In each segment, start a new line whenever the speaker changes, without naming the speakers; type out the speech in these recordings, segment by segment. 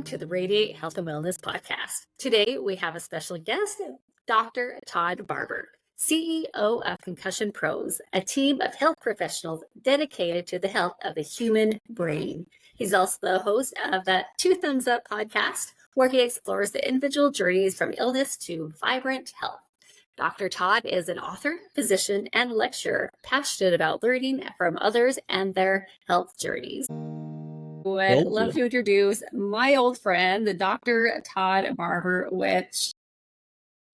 Welcome to the Radiate Health and Wellness Podcast. Today we have a special guest, Dr. Todd Barber, CEO of Concussion Pros, a team of health professionals dedicated to the health of the human brain. He's also the host of the Two Thumbs Up podcast, where he explores the individual journeys from illness to vibrant health. Dr. Todd is an author, physician, and lecturer, passionate about learning from others and their health journeys. Would love to introduce my old friend, the Dr. Todd Barber, which,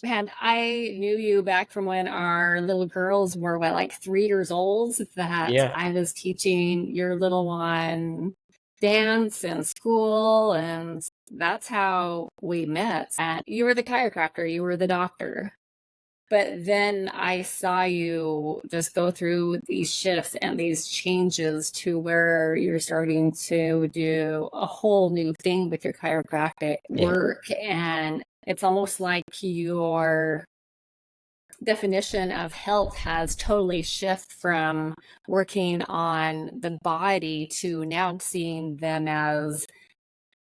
man, I knew you back from when our little girls were, like 3 years old, that I was teaching your little one dance in school, and that's how we met. And you were the chiropractor, you were the doctor. But then I saw you just go through these shifts and these changes to where you're starting to do a whole new thing with your chiropractic work. And it's almost like your definition of health has totally shifted from working on the body to now seeing them as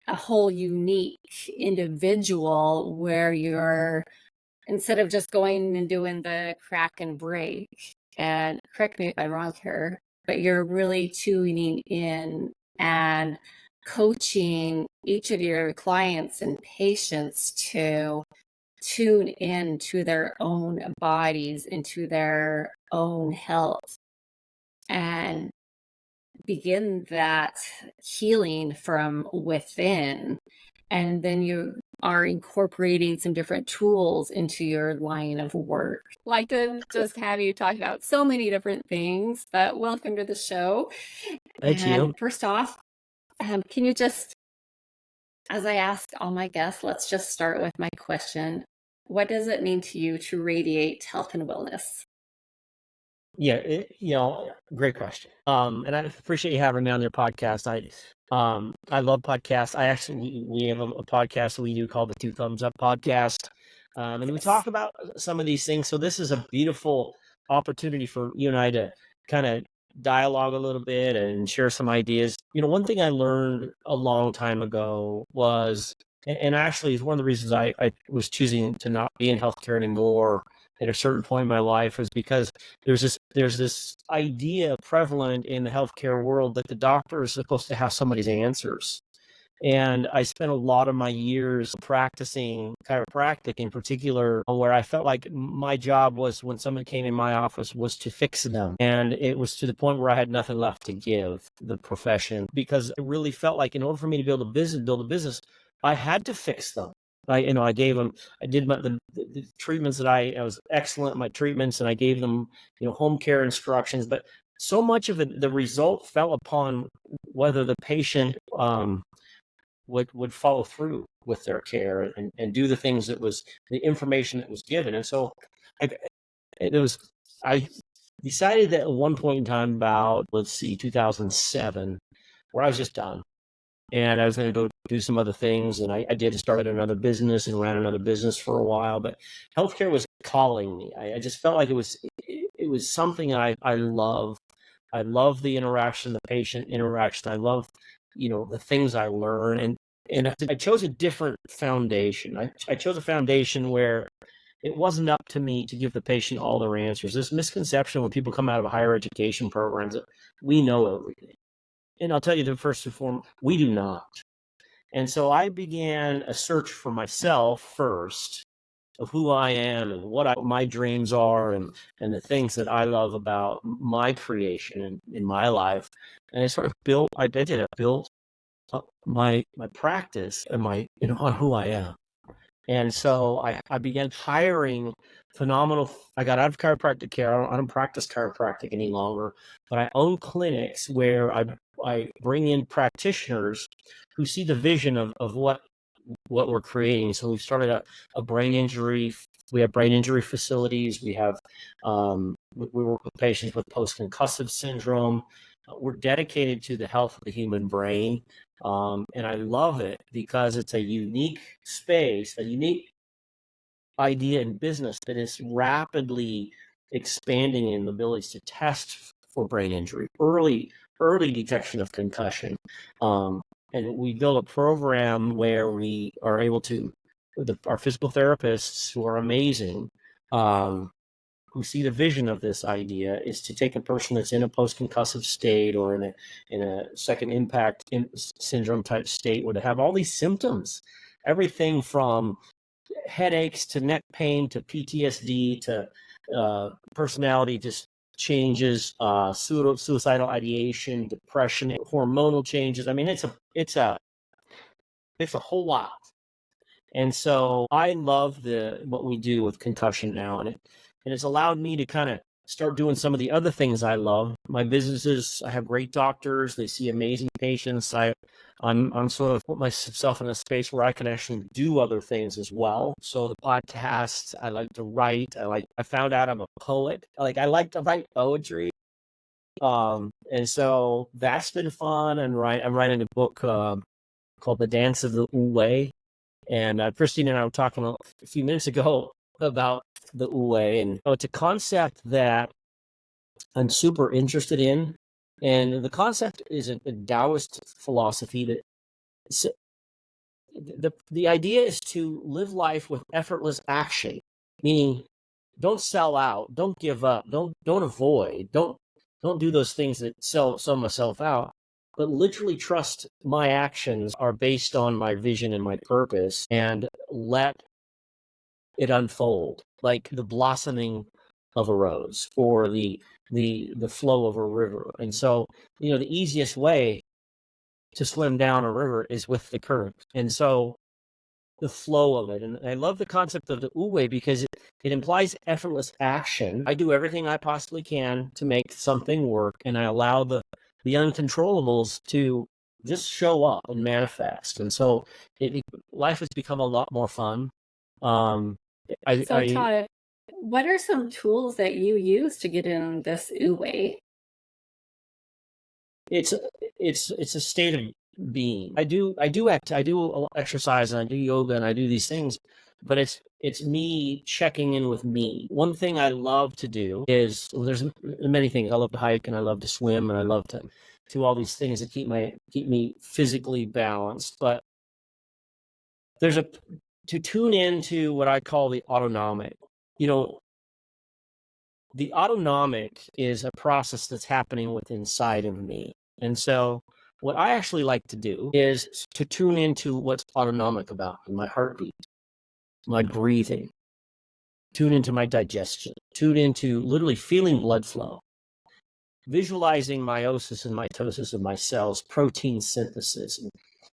a whole unique individual, where you're, instead of just going and doing the crack and break, and correct me if I'm wrong here, but you're really tuning in and coaching each of your clients and patients to tune in to their own bodies, into their own health, and begin that healing from within. And then you are incorporating some different tools into your line of work. I'd like to just have you talk about so many different things, but welcome to the show.
Thank you.
First off, can you just, as I ask all my guests, let's just start with my question. What does it mean to you to radiate health and wellness?
Yeah, great question. And I appreciate you having me on your podcast. I love podcasts. We have a podcast that we do called the Two Thumbs Up podcast. And we talk about some of these things. So this is a beautiful opportunity for you and I to kind of dialogue a little bit and share some ideas. One thing I learned a long time ago was, and actually it's one of the reasons I was choosing to not be in healthcare anymore at a certain point in my life, was because there's this idea prevalent in the healthcare world that the doctor is supposed to have somebody's answers. And I spent a lot of my years practicing chiropractic in particular, where I felt like my job was, when someone came in my office, was to fix them. And it was to the point where I had nothing left to give the profession, because it really felt like in order for me to build a business, I had to fix them. I did the treatments that I was excellent at my treatments, and I gave them, home care instructions. But so much of it, the result fell upon whether the patient would follow through with their care and do the things that was the information that was given. And so I decided that at one point in time, about 2007, where I was just done. And I was going to go do some other things. And I did start another business and ran another business for a while. But healthcare was calling me. I just felt like it was something I love. I love the interaction, the patient interaction. I love, the things I learn. And I chose a different foundation. I chose a foundation where it wasn't up to me to give the patient all their answers. This misconception when people come out of higher education programs that we know everything. And I'll tell you, first and foremost, we do not. And so I began a search for myself first, of who I am and what my dreams are, and the things that I love about my creation in my life. And I sort of built up my practice and on who I am. And so I began hiring phenomenal. I got out of chiropractic care. I don't practice chiropractic any longer, but I own clinics where I bring in practitioners who see the vision of what we're creating. So we started a brain injury. We have brain injury facilities. We have we work with patients with post-concussive syndrome. We're dedicated to the health of the human brain. And I love it because it's a unique space, a unique idea in business that is rapidly expanding in the abilities to test for brain injury, early detection of concussion, And we build a program where we are able to, our physical therapists who are amazing, who see the vision of this idea, is to take a person that's in a post-concussive state or in a second impact syndrome type state, where they have all these symptoms, everything from headaches to neck pain to PTSD to personality just changes, suicidal ideation, depression, hormonal changes. I mean, it's a whole lot. And so I love what we do with concussion now, and it's allowed me to kind of start doing some of the other things I love. My businesses, I have great doctors; they see amazing patients. I'm sort of put myself in a space where I can actually do other things as well. So the podcast, I like to write. I found out I'm a poet. I like to write poetry. And so that's been fun. And I'm writing a book called The Dance of the Wu. And Christine and I were talking a few minutes ago about the Wu, and it's a concept that I'm super interested in. And the concept is a Taoist philosophy that the idea is to live life with effortless action, meaning don't sell out, don't give up, don't avoid, don't do those things that sell myself out, but literally trust my actions are based on my vision and my purpose, and let it unfold like the blossoming of a rose or the flow of a river. And so, the easiest way to swim down a river is with the current. And so the flow of it. And I love the concept of the Wu because it implies effortless action. I do everything I possibly can to make something work, and I allow the uncontrollables to just show up and manifest. And so life has become a lot more fun.
So, Todd, what are some tools that you use to get in this way?
It's a state of being. I do exercise, and I do yoga, and I do these things, but it's me checking in with me. One thing I love to do is, there's many things. I love to hike, and I love to swim, and I love to do all these things that keep me physically balanced. But there's to tune into what I call the autonomic. The autonomic is a process that's happening within inside of me. And so what I actually like to do is to tune into what's autonomic about me, my heartbeat, my breathing, tune into my digestion, tune into literally feeling blood flow, visualizing meiosis and mitosis of my cells, protein synthesis.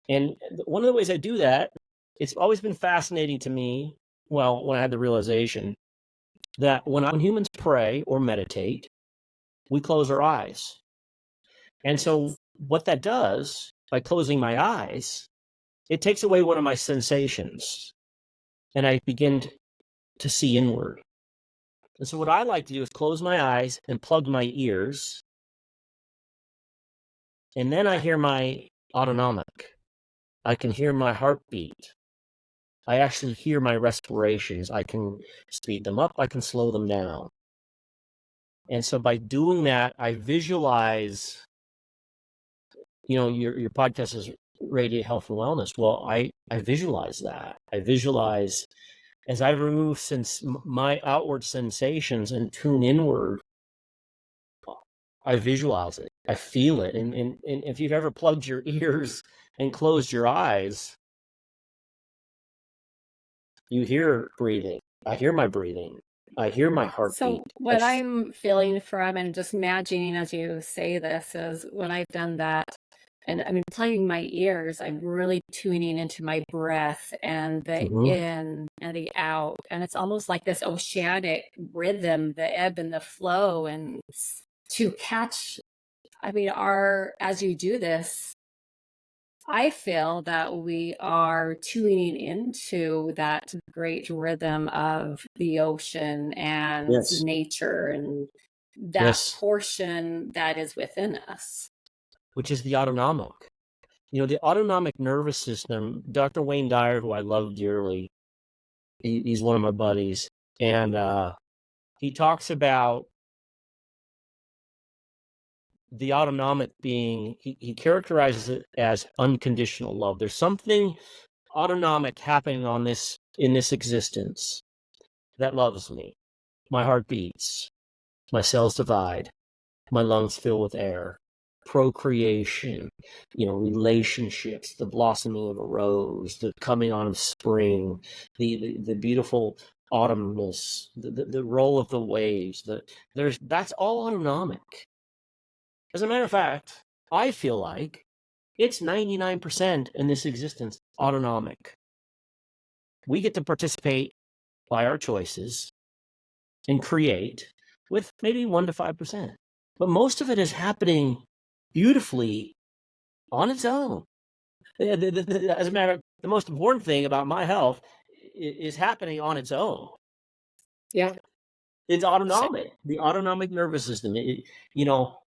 And one of the ways I do that, it's always been fascinating to me, well, when I had the realization that when humans pray or meditate, we close our eyes. And so what that does, by closing my eyes, it takes away one of my sensations, and I begin to see inward. And so what I like to do is close my eyes and plug my ears, and then I hear my autonomic. I can hear my heartbeat. I actually hear my respirations. I can speed them up. I can slow them down. And so by doing that, I visualize, your podcast is Radiate Health and Wellness. Well, I visualize that. I visualize as I remove my outward sensations and tune inward. I visualize it. I feel it. And if you've ever plugged your ears and closed your eyes, you hear breathing. I hear my breathing. I hear my heartbeat.
So what I'm feeling from, and just imagining as you say this, is when I've done that, and I'm plugging my ears, I'm really tuning into my breath and the in and the out. And it's almost like this oceanic rhythm, the ebb and the flow. And to catch, as you do this, I feel that we are tuning into that great rhythm of the ocean and nature and that portion that is within us,
which is the autonomic. The autonomic nervous system, Dr. Wayne Dyer, who I love dearly, he's one of my buddies, and he talks about the autonomic being, he characterizes it as unconditional love. There's something autonomic happening in this existence that loves me. My heart beats, my cells divide, my lungs fill with air, procreation, relationships, the blossoming of a rose, the coming on of spring, the beautiful autumnness, the roll of the waves. That's all autonomic. As a matter of fact, I feel like it's 99% in this existence autonomic. We get to participate by our choices and create with maybe 1 to 5%. But most of it is happening beautifully on its own. As a matter of the most important thing about my health is happening on its own.
Yeah.
It's autonomic. The autonomic nervous system.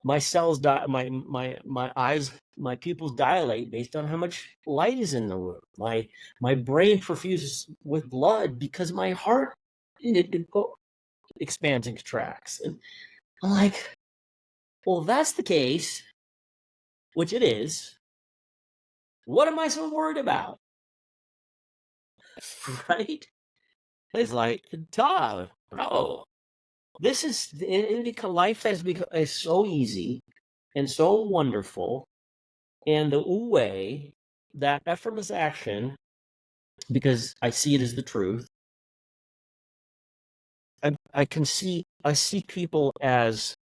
My cells my eyes, my pupils dilate based on how much light is in the room. My brain perfuses with blood because my heart it expands and contracts. And I'm like, well, if that's the case, which it is, what am I so worried about? Right? It's like, Todd, bro, this is life is so easy and so wonderful, and the way that effortless action, because I see it as the truth. I see people as,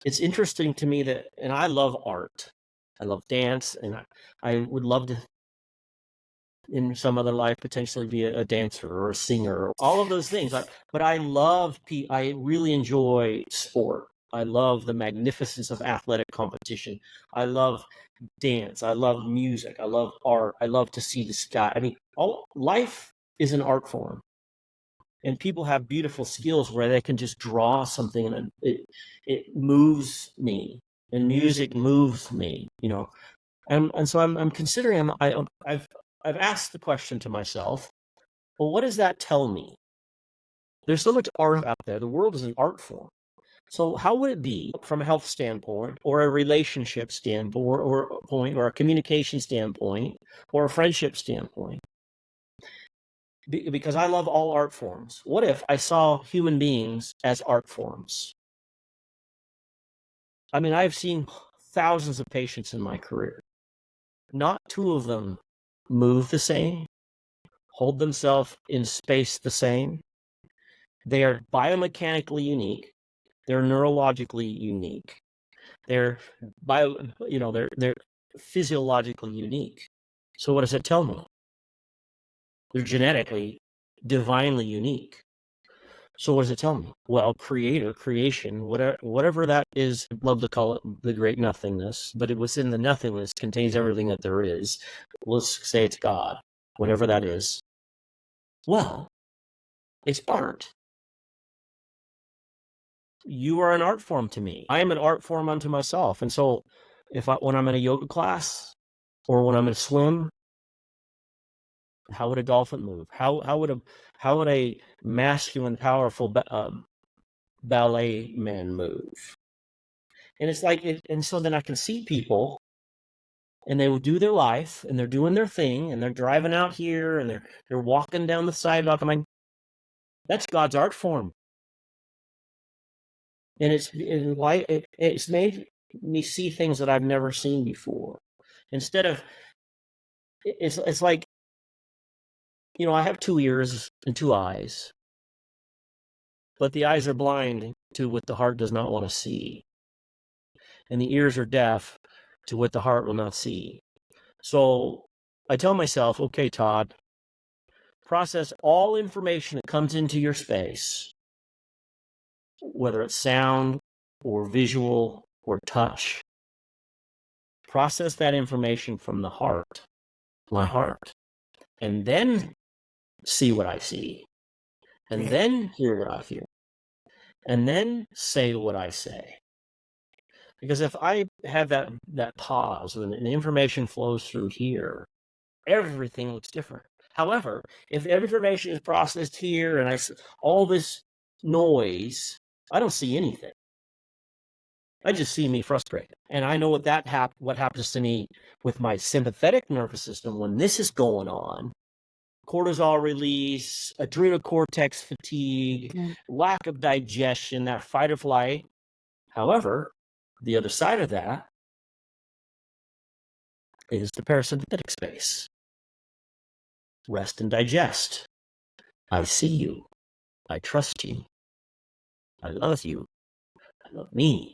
it's interesting to me that, and I love art, I love dance, and I would love to, in some other life, potentially be a dancer or a singer, or all of those things. But I really enjoy sport. I love the magnificence of athletic competition. I love dance. I love music. I love art. I love to see the sky. I mean, all life is an art form, and people have beautiful skills where they can just draw something, and it moves me, and music moves me. And so I'm considering. I've asked the question to myself, well, what does that tell me? There's so much art out there. The world is an art form. So how would it be from a health standpoint, or a relationship standpoint, or a communication standpoint, or a friendship standpoint? Because I love all art forms. What if I saw human beings as art forms? I mean, I've seen thousands of patients in my career. Not two of them move the same, hold themselves in space the same. They are biomechanically unique. They're neurologically unique. They're they're physiologically unique. So what does it tell me? They're genetically, divinely unique. So what does it tell me? Well, creation, whatever that is, I'd love to call it the great nothingness, but it within the nothingness contains everything that there is. Let's say it's God, whatever that is. Well, it's art. You are an art form to me. I am an art form unto myself. And so when I'm in a yoga class, or when I'm in a swim, how would a dolphin move? How would a masculine, powerful ballet man move? And it's like, and so then I can see people, and they will do their life, and they're doing their thing, and they're driving out here, and they're walking down the sidewalk. I'm like, that's God's art form. And it's made me see things that I've never seen before. Instead of, it's like, I have 2 ears and 2 eyes, but the eyes are blind to what the heart does not want to see, and the ears are deaf to what the heart will not see. So I tell myself, okay, Todd, process all information that comes into your space, whether it's sound or visual or touch. Process that information from the heart, my heart, and then see what I see, and then hear what I hear, and then say what I say. Because if I have that pause when the information flows through here, everything looks different. However, if information is processed here and all this noise, I don't see anything. I just see me frustrated. And I know what happens to me with my sympathetic nervous system when this is going on. Cortisol release, adrenal cortex fatigue, lack of digestion, that fight or flight. However, the other side of that is the parasympathetic space. Rest and digest. I see you. I trust you. I love you. I love me.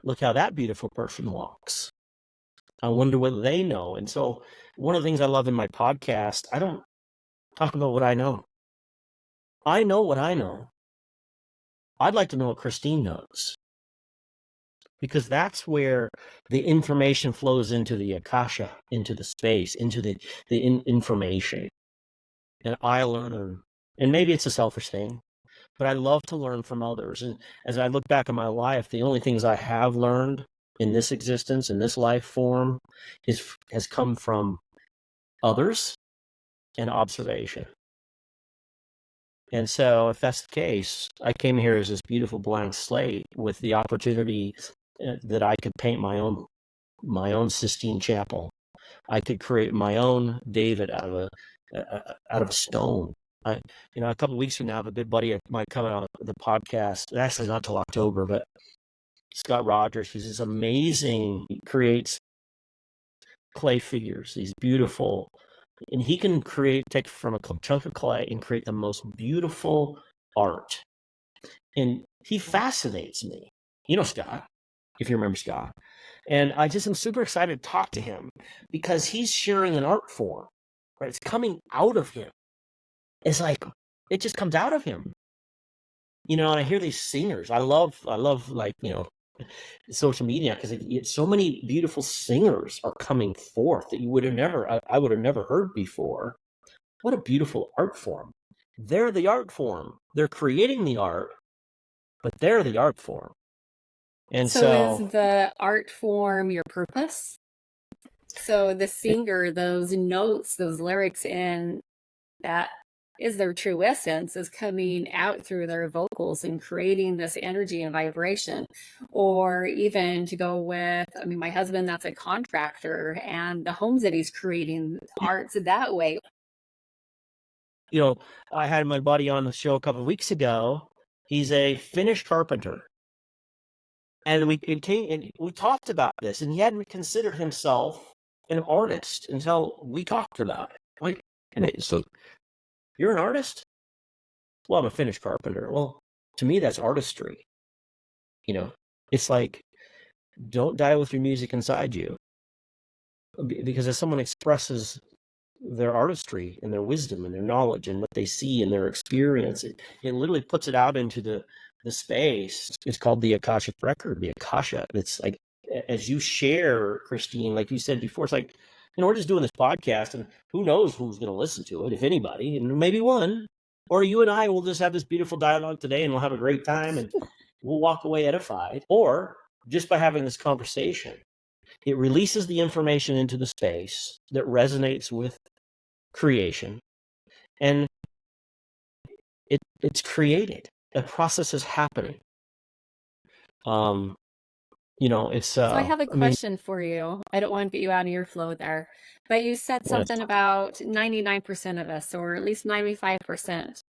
Look how that beautiful person walks. I wonder what they know. And so one of the things I love in my podcast, I don't talk about what I know. I know what I know. I'd like to know what Christine knows, because that's where the information flows into the Akasha, into the space, into the information. And I learn, and maybe it's a selfish thing, but I love to learn from others. And as I look back at my life, the only things I have learned in this existence, in this life form, has come from others and observation. And so if that's the case, I came here as this beautiful blank slate with the opportunity that I could paint my own Sistine Chapel. I could create my own David out of stone. A couple of weeks from now, I have a good buddy of mine coming on the podcast. Actually, not till October, but Scott Rogers, who's this amazing, he creates clay figures, these beautiful, and he can take from a chunk of clay and create the most beautiful art. And he fascinates me. You know Scott, if you remember Scott. And I just am super excited to talk to him because he's sharing an art form, right? It's coming out of him. It's like, it just comes out of him. And I hear these singers. I love like, social media, because so many beautiful singers are coming forth that I would have never heard before. What a beautiful art form. They're the art form. They're creating the art, but they're the art form. And
so is the art form your purpose? So the singer, those notes, those lyrics, and that is their true essence, is coming out through their vocals and creating this energy and vibration. Or even to go with, my husband, that's a contractor, and the homes that he's creating, arts that way.
I had my buddy on the show a couple of weeks ago. He's a Finnish carpenter. And we talked about this, and he hadn't considered himself an artist until we talked about it. So, you're an artist? Well, I'm a Finnish carpenter. Well, to me, that's artistry. It's like, don't die with your music inside you. Because as someone expresses their artistry and their wisdom and their knowledge and what they see and their experience, it literally puts it out into the space. It's called the Akashic record, the Akasha. It's like, as you share, Christine, like you said before, it's like, we're just doing this podcast, and who knows who's going to listen to it, if anybody, and maybe one, or you and I will just have this beautiful dialogue today, and we'll have a great time, and we'll walk away edified. Or just by having this conversation, it releases the information into the space that resonates with creation, and it's created. A process is happening. It's
So I have a question for you. I don't want to get you out of your flow there, but you said something about 99% of us, or at least 95%,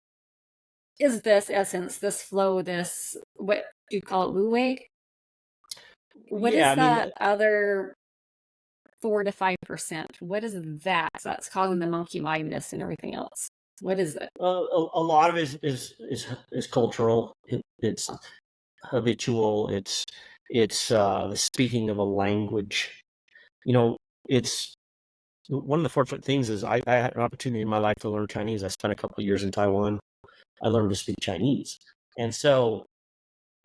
is this essence, this flow, this, what do you call it, Wu Wei? What is that other 4 to 5%? What is that that's causing the monkey mindness and everything else? What is it?
A lot of it is cultural. It's habitual. It's the speaking of a language. It's one of the fortunate things is I had an opportunity in my life to learn Chinese. I spent a couple of years in Taiwan. I learned to speak Chinese, and so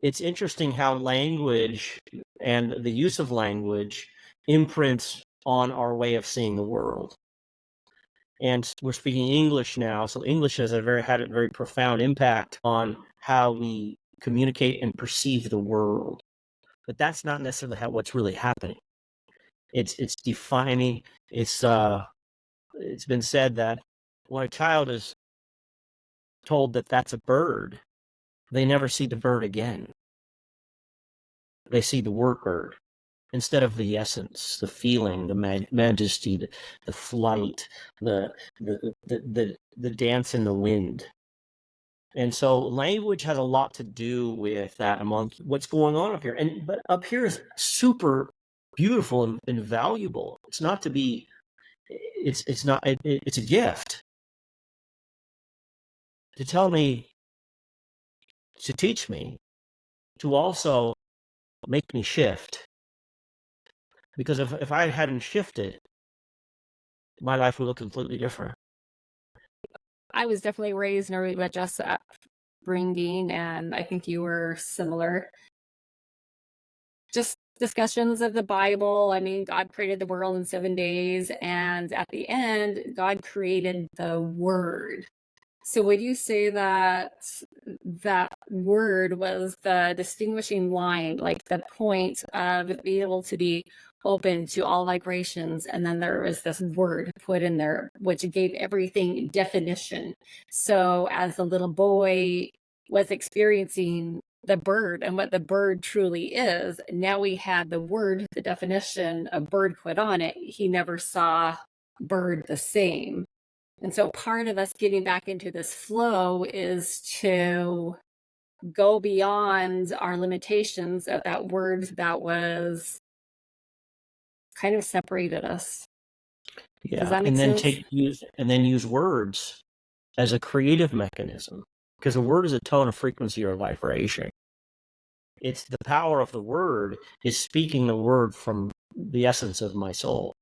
it's interesting how language and the use of language imprints on our way of seeing the world. And we're speaking English now, so English has had a very profound impact on how we communicate and perceive the world. But that's not necessarily what's really happening. It's defining. It's been said that when a child is told that that's a bird, they never see the bird again. They see the word instead of the essence, the feeling, the majesty, the flight, the dance in the wind. And so language has a lot to do with that among what's going on up here. But up here is super beautiful and valuable. It's not to be, it's not, it's a gift to tell me, to teach me, to also make me shift. Because if I hadn't shifted, my life would look completely different.
I was definitely raised in a religious upbringing, and I think you were similar. Just discussions of the Bible. I mean, God created the world in 7 days, and at the end, God created the Word. So would you say that that word was the distinguishing line, like the point of being able to be open to all vibrations, and then there was this word put in there which gave everything definition? So as the little boy was experiencing the bird and what the bird truly is, now we had the word, the definition of bird put on it. He never saw bird the same. And so part of us getting back into this flow is to go beyond our limitations of that word that was kind of separated us. Does that make
and then
sense?
use words as a creative mechanism, because a word is a tone, a frequency, or a vibration. It's the power of the word is speaking the word from the essence of my soul.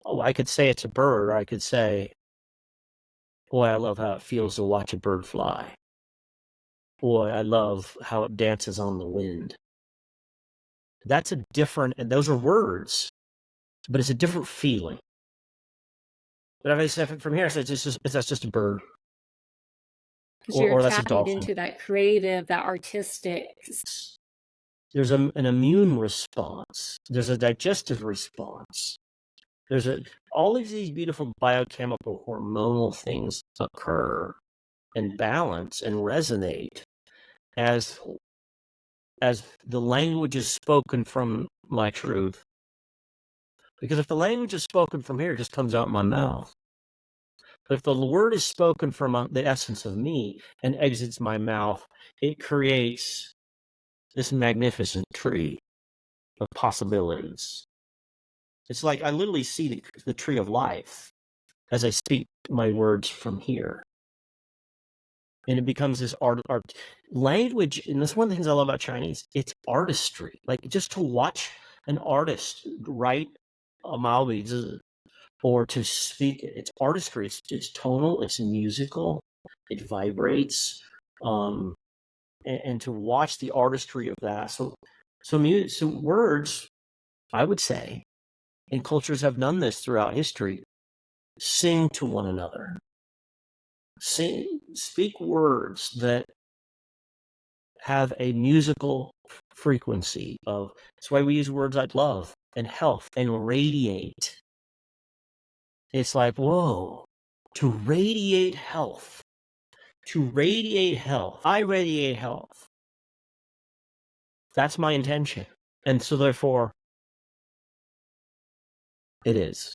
Oh, I could say it's a bird, or I could say, boy, I love how it feels to watch a bird fly. Boy, I love how it dances on the wind. That's a different, and those are words, but it's a different feeling. But if I say from here, I say that's just a bird,
Because you're
or that's a
tapping
dolphin.
into that creative, that artistic.
There's an immune response. There's a digestive response. There's all of these beautiful biochemical hormonal things occur and balance and resonate as the language is spoken from my truth. Because if the language is spoken from here, it just comes out my mouth. But if the word is spoken from the essence of me and exits my mouth, it creates this magnificent tree of possibilities. It's like I literally see the tree of life as I speak my words from here. And it becomes this art language. And that's one of the things I love about Chinese. It's artistry. Like just to watch an artist write a Maobi or to speak it. It's artistry. It's tonal. It's musical. It vibrates. And to watch the artistry of that. So words, I would say, and cultures have done this throughout history, sing to one another. Speak words that have a musical frequency of, that's why we use words like love and health and radiate. It's like, whoa, to radiate health, I radiate health. That's my intention. And so therefore, it is.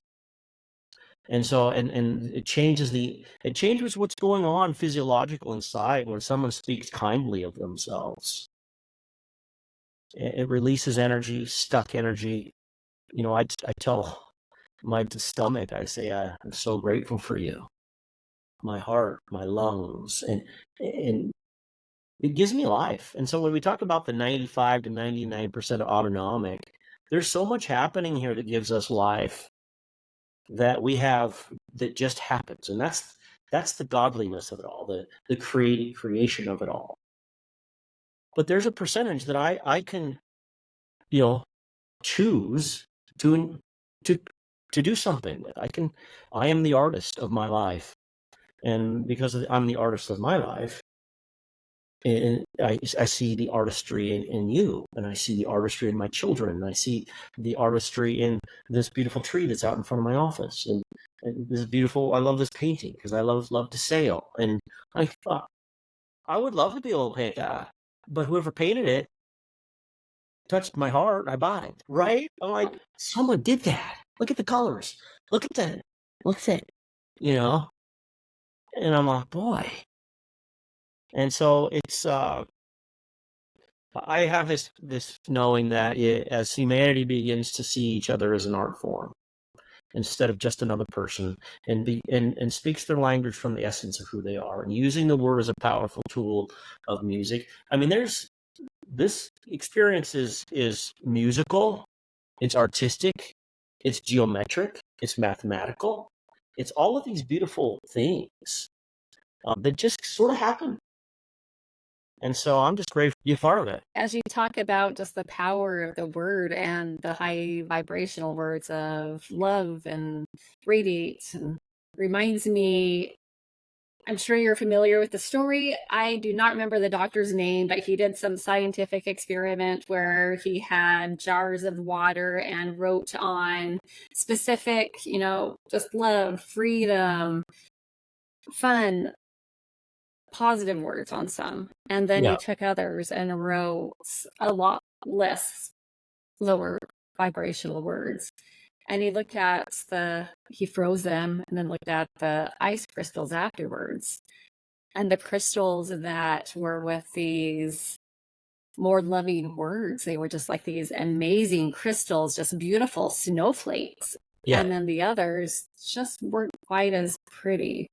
And so, and it changes what's going on physiological inside when someone speaks kindly of themselves. It releases energy, stuck energy. You know, I tell my stomach, I say, I'm so grateful for you. My heart, my lungs, and it gives me life. And so when we talk about the 95 to 99% of autonomic, there's so much happening here that gives us life that we have that just happens. And that's the godliness of it all, the creation of it all. But there's a percentage that I can, choose to do something with. I am the artist of my life. And because I'm the artist of my life, and I see the artistry in you, and I see the artistry in my children, and I see the artistry in this beautiful tree that's out in front of my office, and this beautiful. I love this painting because I love to sail, and I thought I would love to be able to paint that, but whoever painted it touched my heart, I buy it, right? I'm like, someone did that. Look at the colors. Look at that. Look at that. You know? And I'm like, boy. And so it's I have this knowing that as humanity begins to see each other as an art form instead of just another person, and speaks their language from the essence of who they are, and using the word as a powerful tool of music. I mean, this experience is musical, it's artistic, it's geometric, it's mathematical, it's all of these beautiful things that just sort of happen. And so I'm just grateful to be a part of it.
As you talk about just the power of the word and the high vibrational words of love and radiate, and reminds me, I'm sure you're familiar with the story. I do not remember the doctor's name, but he did some scientific experiment where he had jars of water and wrote on specific, just love, freedom, fun, positive words on some. And then
Yeah.
he took others and wrote a lot less lower vibrational words. And he froze them and then looked at the ice crystals afterwards. And the crystals that were with these more loving words, they were just like these amazing crystals, just beautiful snowflakes.
Yeah.
And then the others just weren't quite as pretty.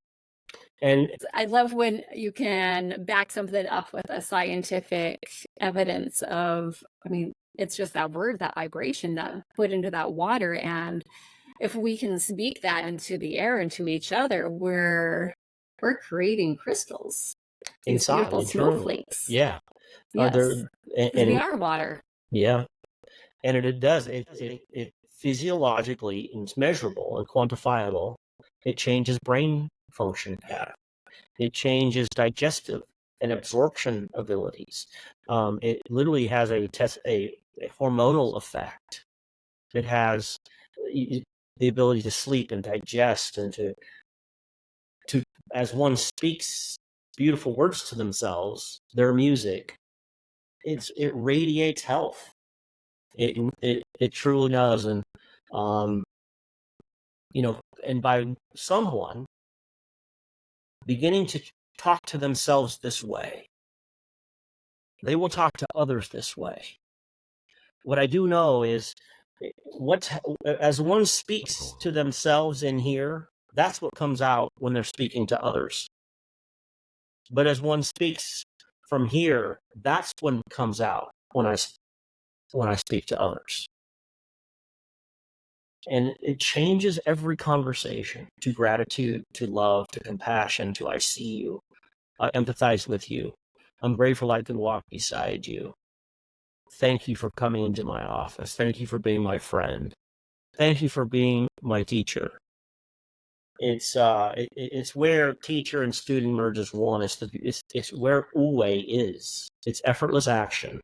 And
I love when you can back something up with a scientific evidence of, it's just that word, that vibration that put into that water. And if we can speak that into the air, into each other, we're creating crystals, these
inside,
beautiful
internally.
snowflakes.
Yeah.
Yes,
And
we are water.
Yeah. And it does. It physiologically, it's measurable and quantifiable. It changes brain function pattern. It changes digestive and absorption abilities. It literally has a hormonal effect. It has the ability to sleep and digest, and to as one speaks beautiful words to themselves, their music, it radiates health. It truly does. And and by someone beginning to talk to themselves this way, they will talk to others this way. What I do know is, as one speaks to themselves in here, that's what comes out when they're speaking to others. But as one speaks from here, that's when it comes out when I speak to others. And it changes every conversation to gratitude, to love, to compassion, to I see you, I empathize with you. I'm grateful I can walk beside you. Thank you for coming into my office. Thank you for being my friend. Thank you for being my teacher. It's where teacher and student merge as one. It's where Wu is. It's effortless action.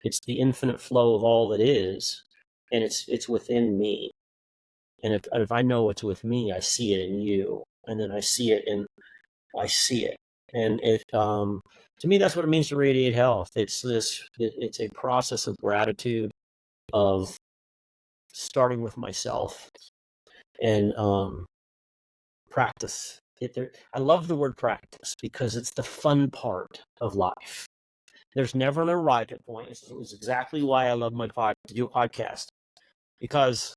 It's the infinite flow of all that is, and it's within me. And if I know it's with me, I see it in you, and then I see it, and it to me, that's what it means to radiate health. It's a process of gratitude, of starting with myself, and practice. I love the word practice because it's the fun part of life. There's never an arrival point. It's exactly why I love to do a podcast, because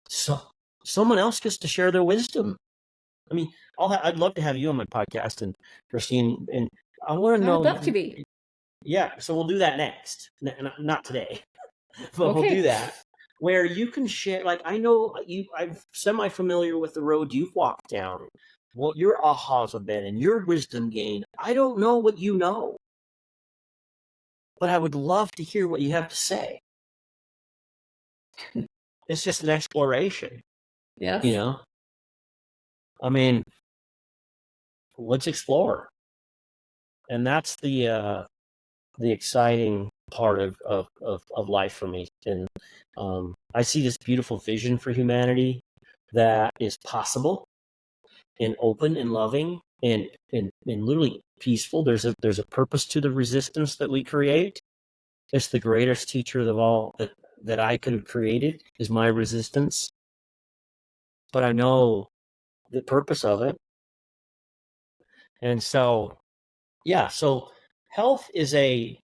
someone else gets to share their wisdom. I mean, I'd love to have you on my podcast, and Christine, and I want to know.
I'd love to be.
Yeah, so we'll do that next. Not today, but
Okay.
We'll do that, where you can share. Like, I know I'm semi-familiar with the road you've walked down, what your ahas have been, and your wisdom gain. I don't know what you know, but I would love to hear what you have to say. It's just an exploration.
Yes.
I mean, let's explore. And that's the exciting part of life for me. And I see this beautiful vision for humanity that is possible, and open and loving, and literally peaceful. There's a purpose to the resistance that we create. It's the greatest teacher of all that I could have created is my resistance. But I know the purpose of it. And so, yeah, so health is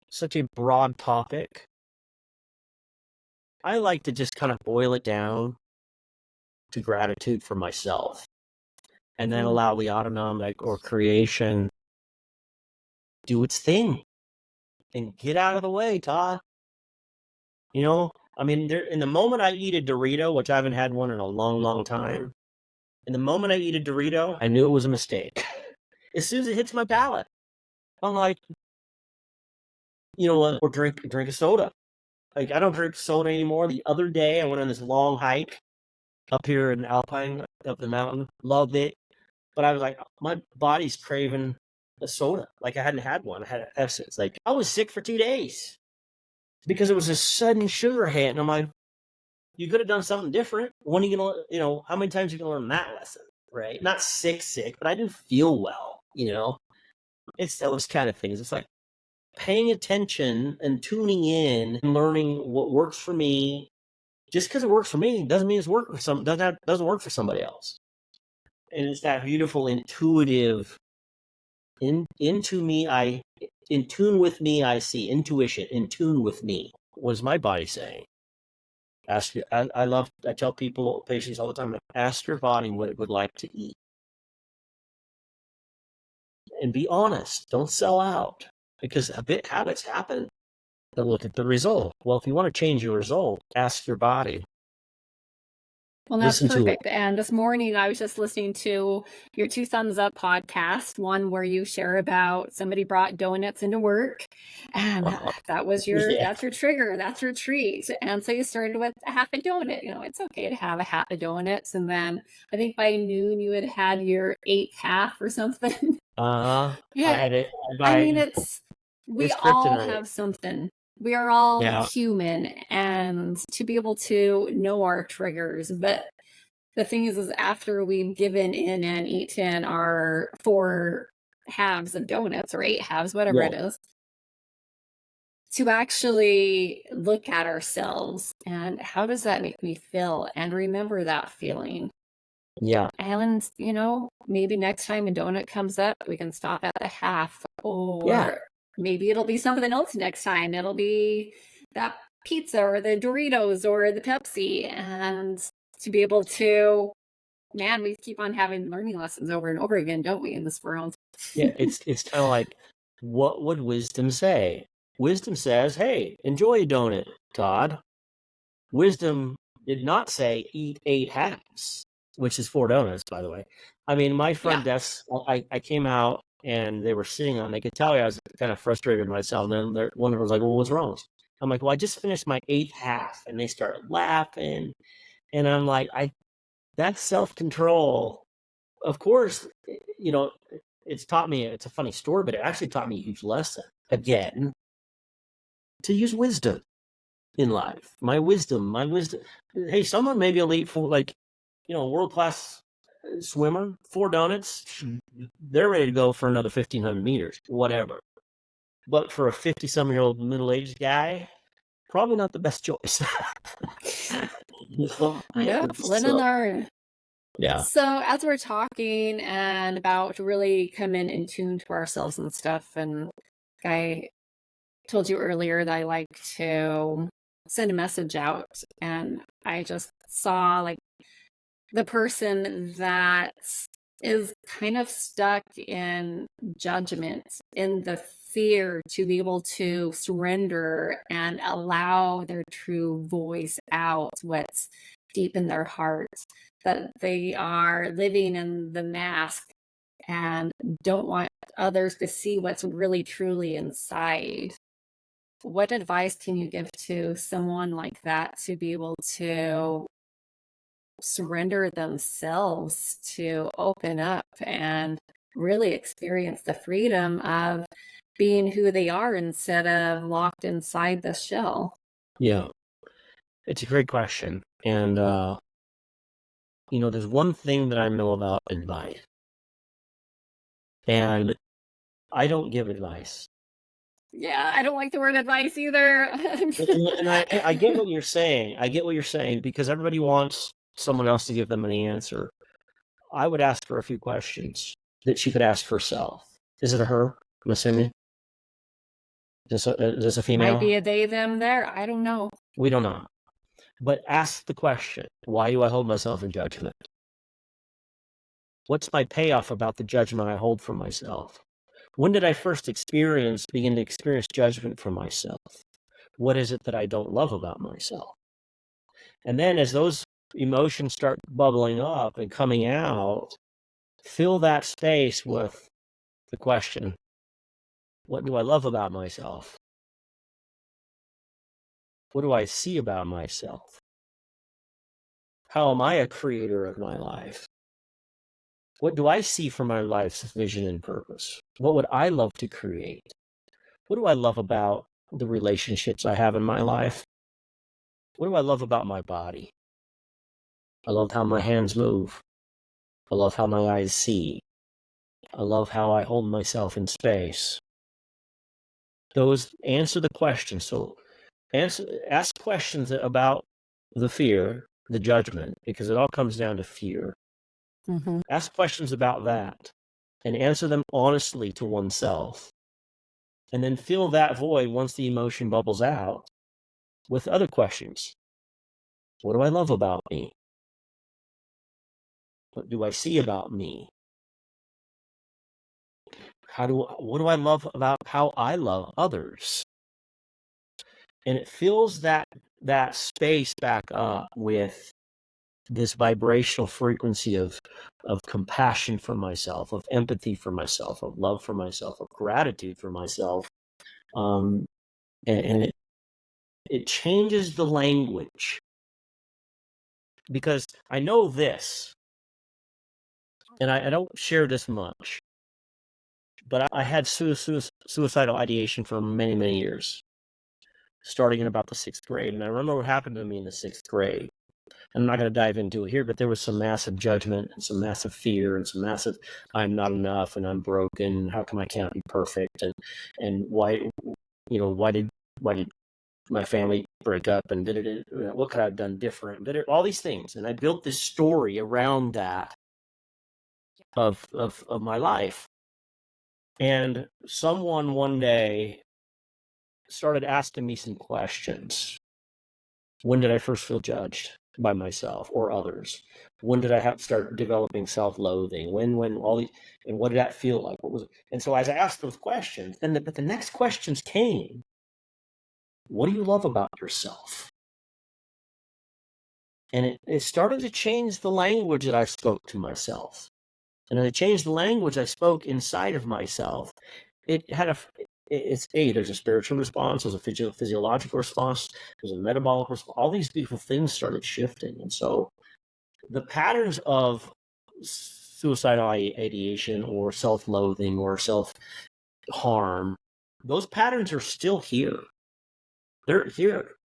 such a broad topic. I like to just kind of boil it down to gratitude for myself and then allow the autonomic or creation do its thing and get out of the way, Todd. You know, I mean, in the moment I eat a Dorito, which I haven't had one in a long, long time, in the moment I eat a Dorito, I knew it was a mistake. As soon as it hits my palate, I'm like, you know what? Or drink a soda. Like, I don't drink soda anymore. The other day, I went on this long hike up here in Alpine, up the mountain. Loved it. But I was like, my body's craving a soda. Like, I hadn't had one. I had Essence. Like, I was sick for 2 days because it was a sudden sugar hit. And I'm like, you could have done something different. When are you going to, how many times are you going to learn that lesson? Right? Not sick, but I didn't feel well, It's those kind of things. It's like paying attention and tuning in and learning what works for me. Just because it works for me doesn't mean it's work for doesn't work for somebody else. And it's that beautiful intuitive in tune with me I see. Intuition, in tune with me. What is my body saying? I tell patients all the time, ask your body what it would like to eat. And be honest. Don't sell out. Because habits happen. But look at the result. Well, if you want to change your result, ask your body.
Well, that's perfect. And this morning I was just listening to your 2 Thumbs Up podcast, one where you share about somebody brought donuts into work, and that was that's your trigger, that's your treat. And so you started with a half a donut. It's okay to have a half a donuts, and then I think by noon you had your 8th half or something.
Yeah.
I had it. I mean, we all have something. We are all human, and to be able to know our triggers. But the thing is after we've given in and eaten our 4 halves of donuts or 8 halves, whatever it is, to actually look at ourselves and how does that make me feel, and remember that feeling.
Yeah.
And, maybe next time a donut comes up, we can stop at the half, or maybe it'll be something else next time. It'll be that pizza or the Doritos or the Pepsi. And to be able to, we keep on having learning lessons over and over again, don't we, in this world?
Yeah, it's kind of like, what would wisdom say? Wisdom says, hey, enjoy a donut, Todd. Wisdom did not say eat 8 halves, which is 4 donuts, by the way. I mean, my front desk, I came out and they were sitting on, they could tell I was kind of frustrated with myself. And then one of them was like, well, what's wrong? I'm like, well, I just finished my 8th half. And they started laughing. And I'm like, that's self-control. Of course, it's taught me, it's a funny story, but it actually taught me a huge lesson. Again, to use wisdom in life. My wisdom. Hey, someone maybe will eat world-class swimmer, 4 donuts, they're ready to go for another 1,500 meters, whatever. But for a 50-some-year-old middle-aged guy, probably not the best choice.
Let and learn.
Yeah.
So as we're talking and about really coming in tune to ourselves and stuff, and I told you earlier that I like to send a message out, and I just saw the person that is kind of stuck in judgment, in the fear to be able to surrender and allow their true voice out, what's deep in their hearts, that they are living in the mask and don't want others to see what's really truly inside. What advice can you give to someone like that to be able to surrender themselves, to open up and really experience the freedom of being who they are instead of locked inside the shell?
Yeah. It's a great question. And, there's one thing that I know about advice. And I don't give advice.
Yeah, I don't like the word advice either.
And I get what you're saying. I get what you're saying because everybody wants someone else to give them an answer. I would ask her a few questions that she could ask herself. Is it a her? I'm assuming. Is this a female?
Might be a they, them, there. I don't know.
We don't know. But ask the question, why do I hold myself in judgment? What's my payoff about the judgment I hold for myself? When did I first begin to experience judgment for myself? What is it that I don't love about myself? And then as those emotions start bubbling up and coming out, fill that space with the question, what do I love about myself? What do I see about myself? How am I a creator of my life? What do I see for my life's vision and purpose? What would I love to create? What do I love about the relationships I have in my life? What do I love about my body? I love how my hands move. I love how my eyes see. I love how I hold myself in space. Those answer the question. So ask questions about the fear, the judgment, because it all comes down to fear.
Mm-hmm.
Ask questions about that and answer them honestly to oneself. And then fill that void once the emotion bubbles out with other questions. What do I love about me? What do I see about me? What do I love about how I love others? And it fills that space back up with this vibrational frequency of compassion for myself, of empathy for myself, of love for myself, of gratitude for myself. And it changes the language. Because I know this, and I don't share this much, but I had suicidal ideation for many, many years, starting in about the 6th grade. And I remember what happened to me in the 6th grade. I'm not going to dive into it here, but there was some massive judgment and some massive fear and some massive, I'm not enough and I'm broken. How come I can't be perfect? And why did my family break up? And what could I have done different? All these things. And I built this story around that of my life. And someone one day started asking me some questions. When did I first feel judged by myself or others? When did I have to start developing self-loathing? When all these, and what did that feel like? What was it? And so as I asked those questions, but the next questions came. What do you love about yourself? And it started to change the language that I spoke to myself. And as I changed the language I spoke inside of myself, it had there's a spiritual response, there's a physiological response, there's a metabolic response. All these beautiful things started shifting. And so the patterns of suicidal ideation or self-loathing or self-harm, those patterns are still here. They're here.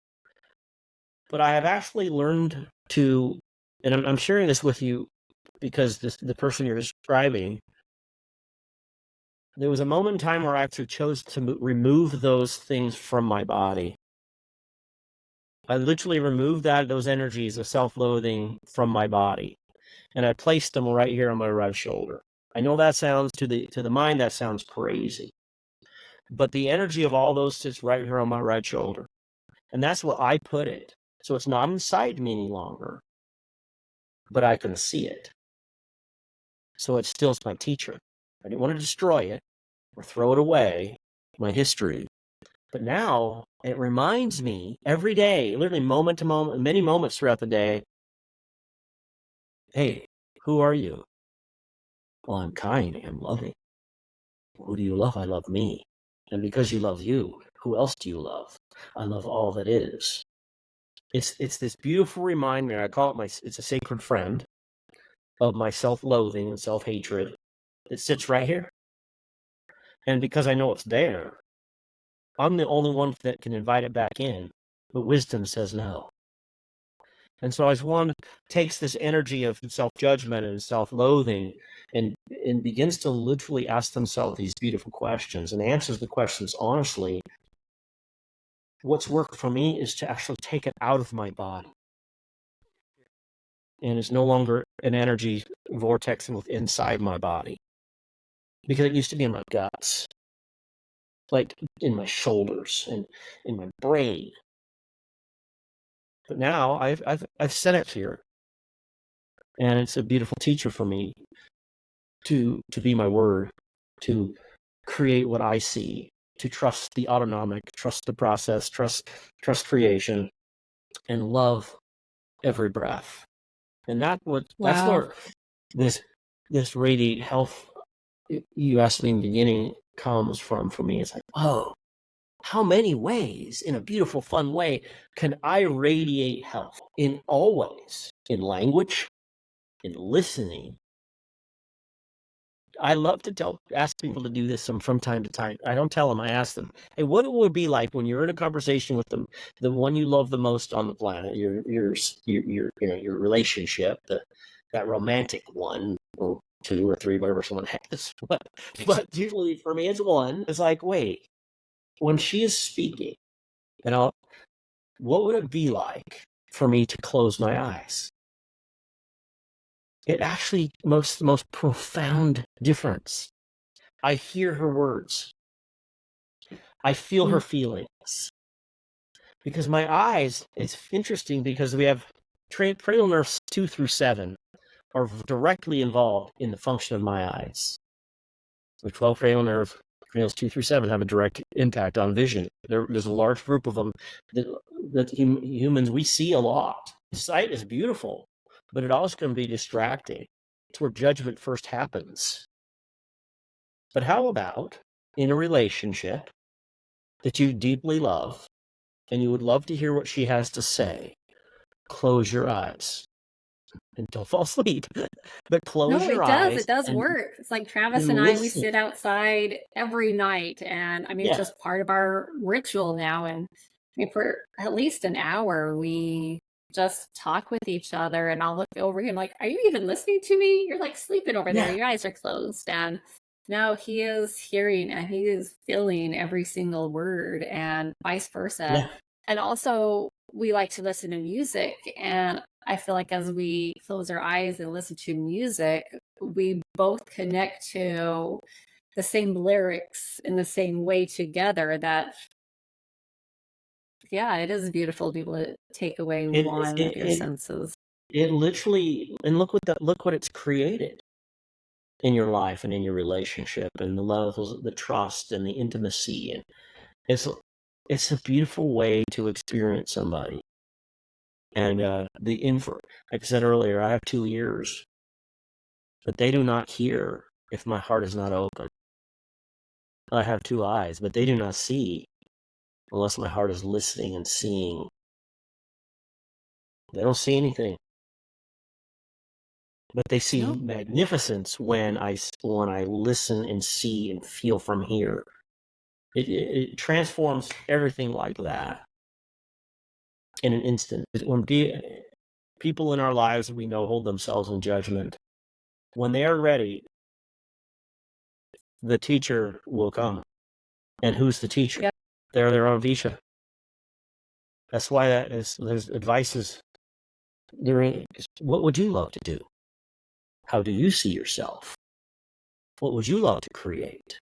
But I have actually learned to, and I'm sharing this with you because the person you're describing, there was a moment in time where I actually chose to remove those things from my body. I literally removed those energies of self-loathing from my body, and I placed them right here on my right shoulder. I know that sounds to the mind, that sounds crazy, but the energy of all those sits right here on my right shoulder, and that's where I put it. So it's not inside me any longer, but I can see it. So it still is my teacher. I didn't want to destroy it or throw it away, my history. But now it reminds me every day, literally moment to moment, many moments throughout the day, hey, who are you? Well, I'm kind, I'm loving. Who do you love? I love me. And because you love you, who else do you love? I love all that is. It's this beautiful reminder. I call it it's a sacred friend of my self-loathing and self-hatred that sits right here. And because I know it's there, I'm the only one that can invite it back in. But wisdom says no. And so as one takes this energy of self-judgment and self-loathing and begins to literally ask themselves these beautiful questions and answers the questions honestly, what's worked for me is to actually take it out of my body. And it's no longer an energy vortex inside my body. Because it used to be in my guts, like in my shoulders and in my brain. But now I've set it here. And it's a beautiful teacher for me to be my word, to create what I see, to trust the autonomic, trust the process, trust creation, and love every breath. And that's
Wow.
where this radiate health you asked me in the beginning comes from for me. It's like, oh, how many ways, in a beautiful, fun way, can I radiate health? In all ways, in language, in listening. I love to ask people to do this from time to time. I don't tell them, I ask them, hey, what it would be like when you're in a conversation with them, the one you love the most on the planet, your relationship, that romantic one, or two or three, whatever someone has. But usually for me, it's one. It's like, wait, when she is speaking, what would it be like for me to close my eyes? It actually makes the most profound difference. I hear her words. I feel her feelings. Because my eyes, it's interesting because we have cranial nerves 2 through 7 are directly involved in the function of my eyes. The 12 cranials 2 through 7 have a direct impact on vision. There's a large group of them that humans, we see a lot. Sight is beautiful, but it also can be distracting. It's where judgment first happens. But how about in a relationship that you deeply love and you would love to hear what she has to say? Close your eyes and don't fall asleep, but close
No,
your
it does.
eyes
It does
and
work. It's like Travis and I, we
listen.
sit outside every night, and I mean, it's
Yeah,
just part of our ritual now. And I mean, for at least an hour, we just talk with each other, and I'll look over and like, are you even listening to me? You're like sleeping over there.
yeah,
Your eyes are closed. And no, he is hearing and he is feeling every single word, and vice versa.
yeah.
And also, we like to listen to music. And I feel like as we close our eyes and listen to music, we both connect to the same lyrics in the same way together. That, yeah, it is beautiful to be able to take away
It
one of your
it
senses.
it literally, and look what it's created in your life and in your relationship and the levels, the trust and the intimacy, and it's a beautiful way to experience somebody. And like I said earlier, I have 2 ears, but they do not hear if my heart is not open. I have 2 eyes, but they do not see unless my heart is listening and seeing. They don't see anything, but they see
No,
magnificence when I listen and see and feel from here. It transforms everything like that in an instant. When people in our lives we know hold themselves in judgment, when they are ready, the teacher will come. And who's the teacher?
yeah,
They're their own Visha. That's why there's advices. What would you love to do? How do you see yourself? What would you love to create?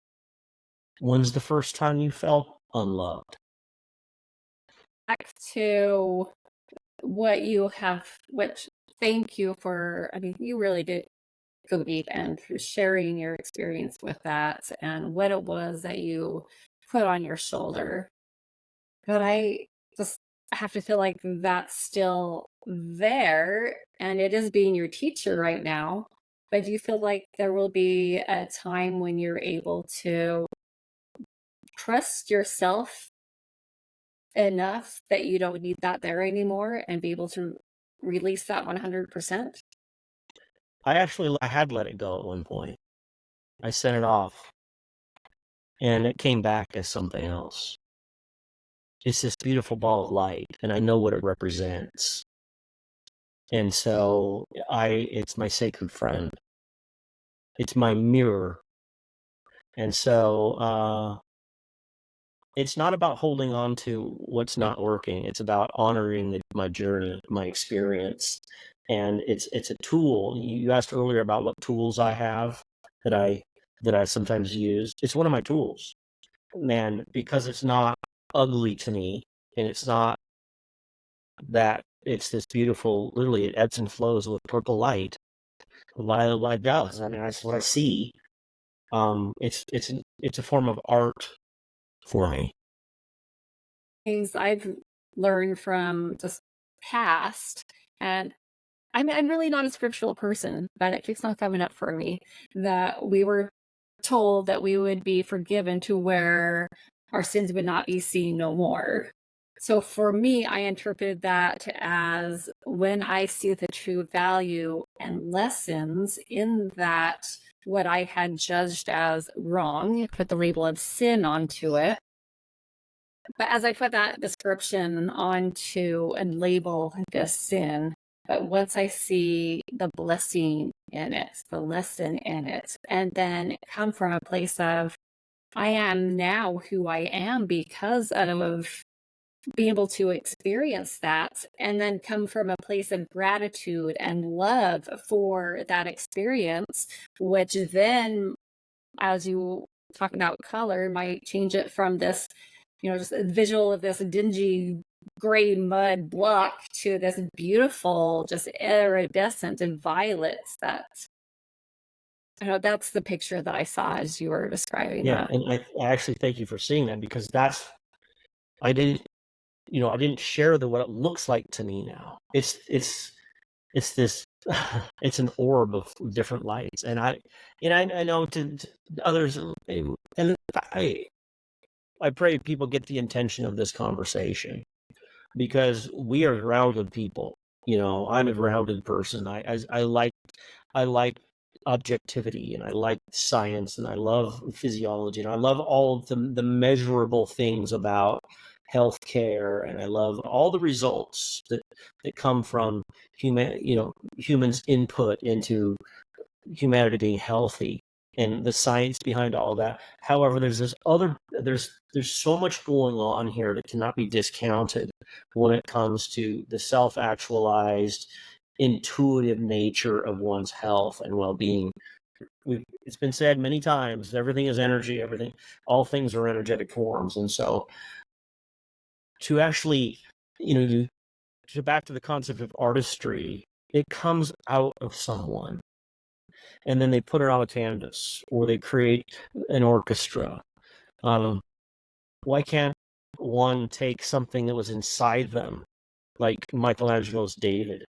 When's the first time you felt unloved?
back to what you have, which thank you for, I mean, you really did go deep and sharing your experience with that and what it was that you put on your shoulder. But I just have to feel like that's still there and it is being your teacher right now. But do you feel like there will be a time when you're able to trust yourself enough that you don't need that there anymore and be able to release that 100%?
I had let it go at one point. I sent it off, and it came back as something else. It's this beautiful ball of light, and I know what it represents. And so it's my sacred friend. It's my mirror. And so it's not about holding on to what's not working. It's about honoring my journey, my experience. And it's a tool. You asked earlier about what tools I have that I sometimes use. It's one of my tools. Man, because it's not ugly to me, and it's not that it's this beautiful, literally it ebbs and flows with purple light. Light does. I mean, that's what I see. It's a form of art for me.
Things I've learned from just past, and I'm really not a scriptural person, but it keeps on coming up for me that we were told that we would be forgiven to where our sins would not be seen no more. So for me, I interpreted that as when I see the true value and lessons in that what I had judged as wrong, put the label of sin onto it. But as I put that description onto and label this sin, but once I see the blessing in it, the lesson in it, and then come from a place of, I am now who I am because of being able to experience that, and then come from a place of gratitude and love for that experience, which then, as you talk about color, might change it from this, just a visual of this dingy gray mud block to this beautiful, just iridescent and violets. That's the picture that I saw as you were describing
Yeah,
that.
and I actually thank you for seeing that, because I didn't share what it looks like to me now. It's this it's an orb of different lights, and I know to others, and I pray people get the intention of this conversation, because we are grounded people. I'm a grounded person. I like objectivity, and I like science, and I love physiology, and I love all of the measurable things about healthcare, and I love all the results that come from humans' input into humanity being healthy, and the science behind all that. However, there's so much going on here that cannot be discounted when it comes to the self-actualized, intuitive nature of one's health and well-being. It's been said many times, everything is energy, all things are energetic forms. And so to actually, to back to the concept of artistry, it comes out of someone, and then they put it on a canvas, or they create an orchestra. Why can't one take something that was inside them, like Michelangelo's David,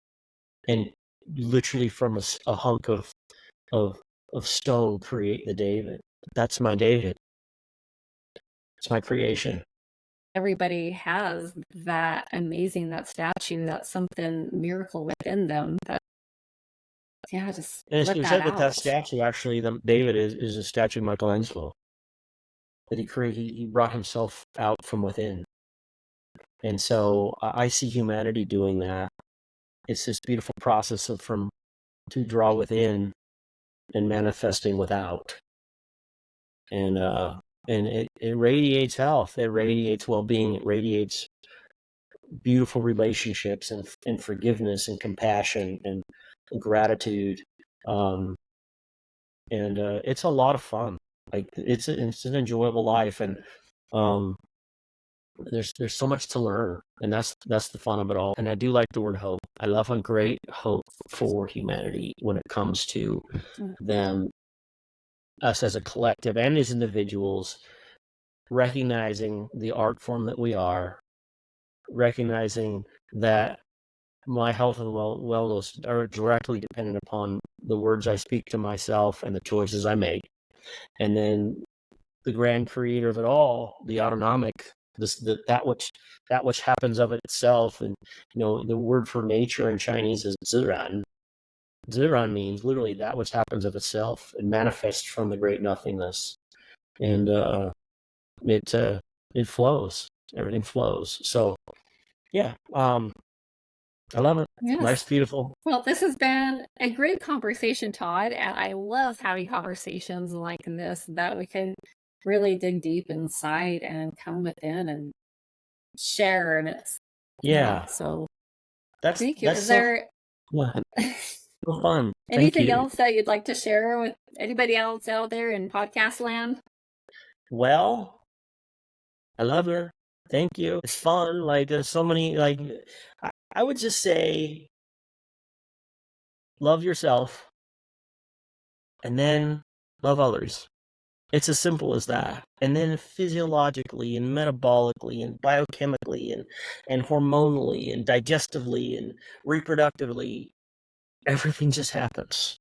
and literally from a hunk of stone create the David? That's my David. It's my creation.
Everybody has that statue, that something miracle within them that, just
And
let
it's
that
said that
out.
statue, actually, the David is a statue of Michelangelo that he created. He brought himself out from within. And so I see humanity doing that. It's this beautiful process to draw within and manifesting without. And it radiates health, it radiates well-being, it radiates beautiful relationships, and forgiveness and compassion and gratitude. And it's a lot of fun. Like it's an enjoyable life, and there's so much to learn, and that's the fun of it all. And I do like the word hope. I love a great hope for humanity when it comes to them, us as a collective and as individuals, recognizing the art form that we are, recognizing that my health and wellness are directly dependent upon the words I speak to myself and the choices I make. And then the grand creator of it all, the autonomic, that which happens of itself. And the word for nature in Chinese is ziran. Ziran means literally that which happens of itself and manifests from the great nothingness. And it flows. Everything flows. So yeah, I love it.
Yes.
Life's beautiful.
Well, this has been a great conversation, Todd, and I love having conversations like this that we can really dig deep inside and come within and share. And it's,
Yeah.
so
That's
thank you. Is
so
there
so fun. Thank
anything
you.
else that you'd like to share with anybody else out there in podcast land?
Well, I love her. Thank you. It's fun. Like there's so many. Like I would just say, love yourself, and then love others. It's as simple as that. And then physiologically and metabolically and biochemically and hormonally and digestively and reproductively, everything just happens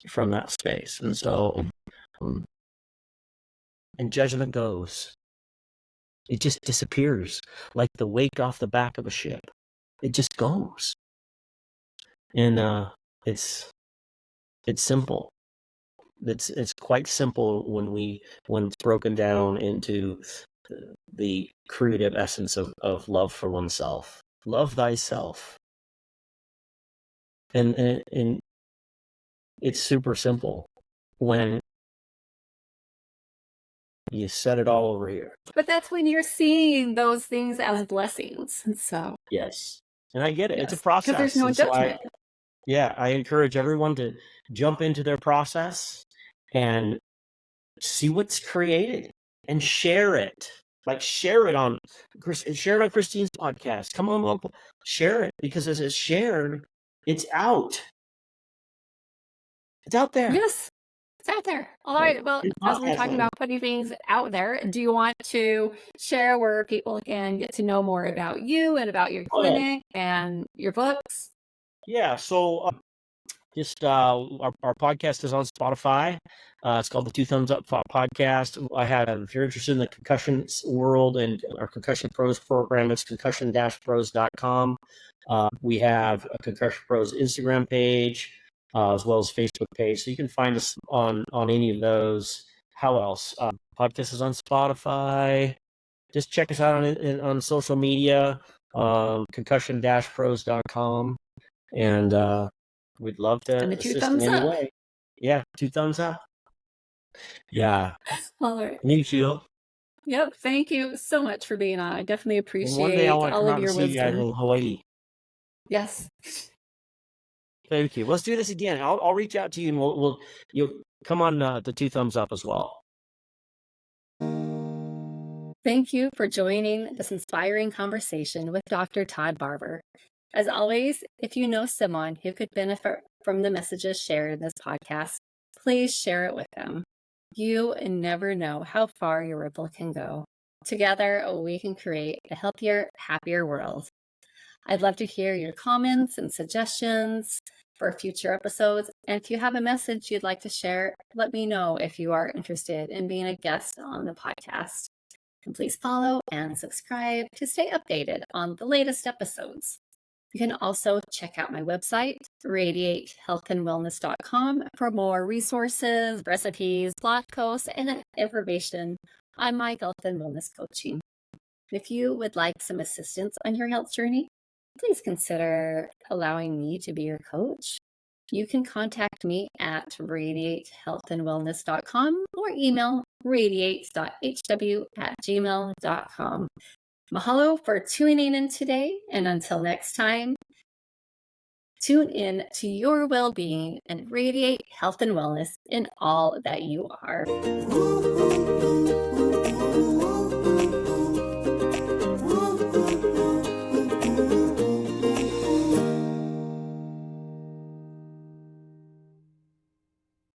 from that space. And so, and judgment goes. It just disappears like the wake off the back of a ship. It just goes. And it's simple. It's quite simple when it's broken down into the creative essence of love for oneself. Love thyself. And it's super simple when you set it all over here.
But that's when you're seeing those things as blessings. So
yes, and I get it.
Yes.
It's a process.
Because there's no
And so
judgment.
I encourage everyone to jump into their process and see what's created and share it. Like share it on Christine's podcast. Come on, local, share it, because as it's shared, it's out. It's out there.
Yes, it's out there. All right. Well, as we're talking about putting things out there, do you want to share where people can get to know more about you and about your clinic and your books?
Yeah. So our podcast is on Spotify. It's called the Two Thumbs Up Podcast. If you're interested in the concussion world and our Concussion Pros program, it's concussion-pros.com. We have a Concussion Pros Instagram page, as well as Facebook page. So you can find us on any of those. How else? Podcast is on Spotify. Just check us out on social media, concussion-pros.com. And we'd love to assist in any way. Yeah, 2 thumbs up. Yeah.
All right.
Me too.
Yep. Thank you so much for being on. I definitely appreciate
One day I want to
all
come
of
out
your
and see you guys
wisdom.
in Hawaii.
Yes.
Thank you. Let's do this again. I'll reach out to you and you'll come on the 2 thumbs up as well.
Thank you for joining this inspiring conversation with Dr. Todd Barber. As always, if you know someone who could benefit from the messages shared in this podcast, please share it with them. You never know how far your ripple can go. Together, we can create a healthier, happier world. I'd love to hear your comments and suggestions for future episodes. And if you have a message you'd like to share, let me know if you are interested in being a guest on the podcast. And please follow and subscribe to stay updated on the latest episodes. You can also check out my website, radiatehealthandwellness.com, for more resources, recipes, blog posts, and information on my health and wellness coaching. If you would like some assistance on your health journey, please consider allowing me to be your coach. You can contact me at radiatehealthandwellness.com or email radiate.hw@gmail.com. Mahalo for tuning in today, and until next time, tune in to your well-being and radiate health and wellness in all that you are.